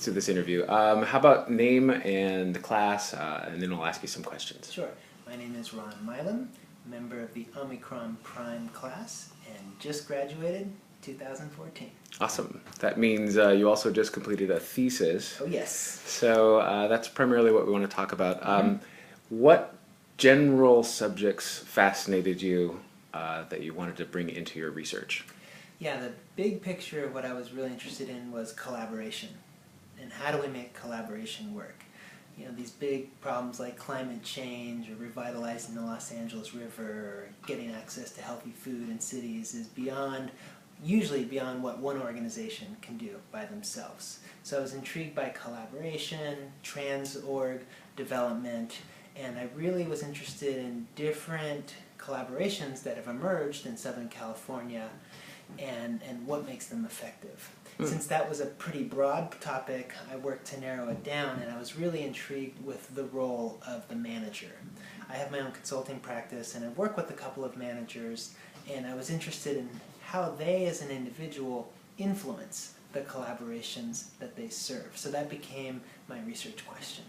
to this interview. How about name and class, and then I'll ask you some questions. Sure. My name is Ron Milam, member of the Omicron Prime class, and just graduated 2014. Awesome. That means you also just completed a thesis. Oh, yes. So that's primarily what we want to talk about. What general subjects fascinated you that you wanted to bring into your research? Yeah, the big picture of what I was really interested in was collaboration. And how do we make collaboration work? You know, these big problems like climate change or revitalizing the Los Angeles River or getting access to healthy food in cities is usually beyond what one organization can do by themselves. So I was intrigued by collaboration, trans-org development, and I really was interested in different collaborations that have emerged in Southern California and what makes them effective. Since that was a pretty broad topic, I worked to narrow it down, and I was really intrigued with the role of the manager. I have my own consulting practice, and I work with a couple of managers, and I was interested in how they as an individual influence the collaborations that they serve. So that became my research question.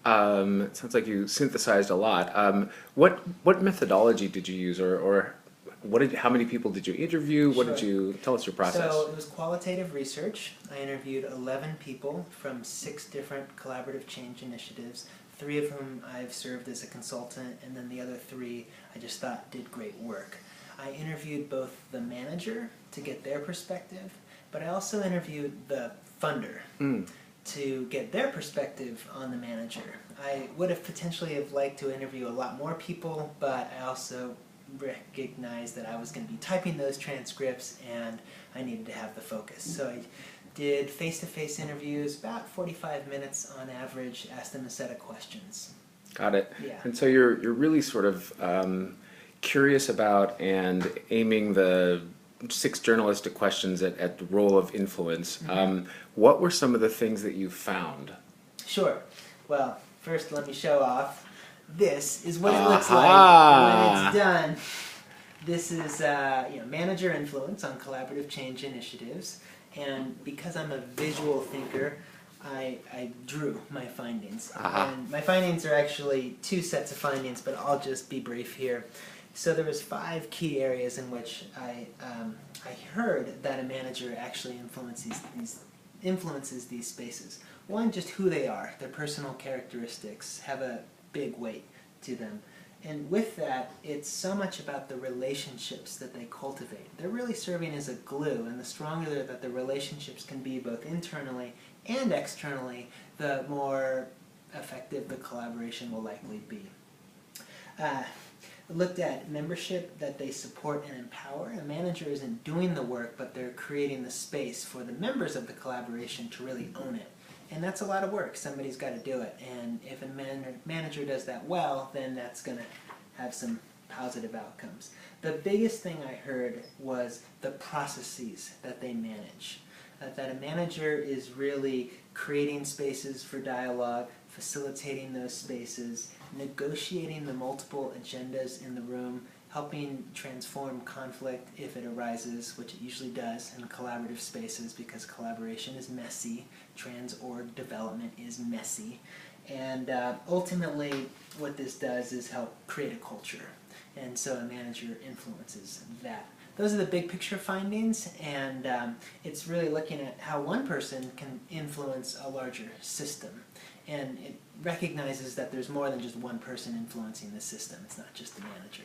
It sounds like you synthesized a lot. What methodology did you use, or how many people did you interview? What did you tell us your process? So it was qualitative research. I interviewed 11 people from 6 different collaborative change initiatives, 3 of whom I've served as a consultant, and then the other 3 I just thought did great work. I interviewed both the manager to get their perspective, but I also interviewed the funder to get their perspective on the manager. I would have potentially have liked to interview a lot more people, but I also recognized that I was going to be typing those transcripts and I needed to have the focus. So I did face-to-face interviews, about 45 minutes on average, asked them a set of questions. Got it. Yeah. And so you're really sort of curious about and aiming the 6 journalistic questions at the role of influence. What were some of the things that you found? Sure. Well, first let me show off. This is what it looks like when it's done. This is manager influence on collaborative change initiatives, and because I'm a visual thinker, I drew my findings. And my findings are actually 2 sets of findings, but I'll just be brief here. So there was 5 key areas in which I heard that a manager actually influences these spaces. One, just who they are, their personal characteristics have a big weight to them. And with that, it's so much about the relationships that they cultivate. They're really serving as a glue, and the stronger that the relationships can be both internally and externally, the more effective the collaboration will likely be. Looked at membership that they support and empower. A manager isn't doing the work, but they're creating the space for the members of the collaboration to really own it. And that's a lot of work. Somebody's got to do it. And if a manager does that well, then that's going to have some positive outcomes. The biggest thing I heard was the processes that they manage. That a manager is really creating spaces for dialogue, facilitating those spaces, negotiating the multiple agendas in the room, helping transform conflict if it arises, which it usually does in collaborative spaces because collaboration is messy, trans-org development is messy, and ultimately what this does is help create a culture, and so a manager influences that. Those are the big picture findings, and it's really looking at how one person can influence a larger system. And it recognizes that there's more than just one person influencing the system. It's not just the manager.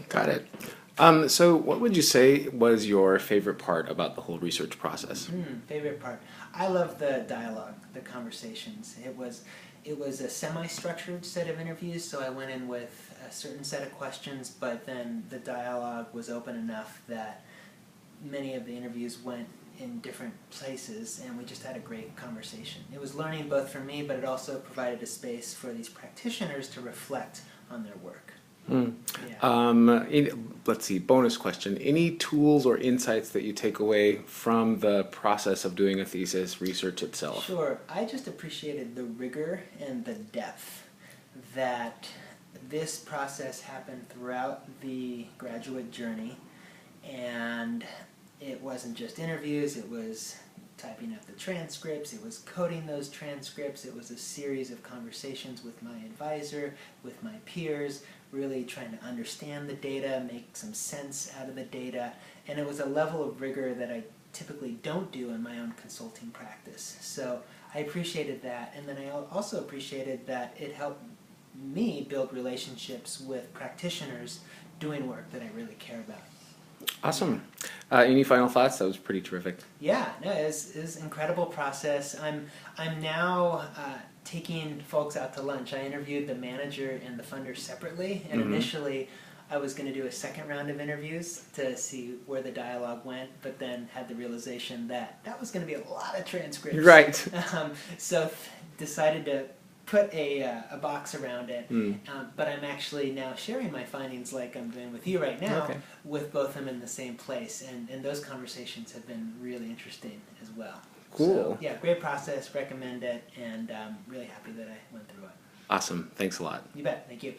Got it. So what would you say was your favorite part about the whole research process? Favorite part? I love the dialogue, the conversations. It was a semi-structured set of interviews, so I went in with a certain set of questions, but then the dialogue was open enough that many of the interviews went in different places, and we just had a great conversation. It was learning both for me, but it also provided a space for these practitioners to reflect on their work. Yeah. Let's see, bonus question. Any tools or insights that you take away from the process of doing a thesis, research itself? Sure. I just appreciated the rigor and the depth that this process happened throughout the graduate journey, and it wasn't just interviews, it was typing up the transcripts, it was coding those transcripts, it was a series of conversations with my advisor, with my peers, really trying to understand the data, make some sense out of the data, and it was a level of rigor that I typically don't do in my own consulting practice. So I appreciated that, and then I also appreciated that it helped me build relationships with practitioners doing work that I really care about. Awesome. Any final thoughts? That was pretty terrific. Yeah, no, it was an incredible process. I'm now taking folks out to lunch. I interviewed the manager and the funder separately, and initially I was going to do a second round of interviews to see where the dialogue went, but then had the realization that that was going to be a lot of transcripts. Right. So decided to put a box around it, but I'm actually now sharing my findings like I'm doing with you right now, with both of them in the same place, and those conversations have been really interesting as well. Cool. So, yeah, great process, recommend it, and really happy that I went through it. Awesome. Thanks a lot. You bet. Thank you.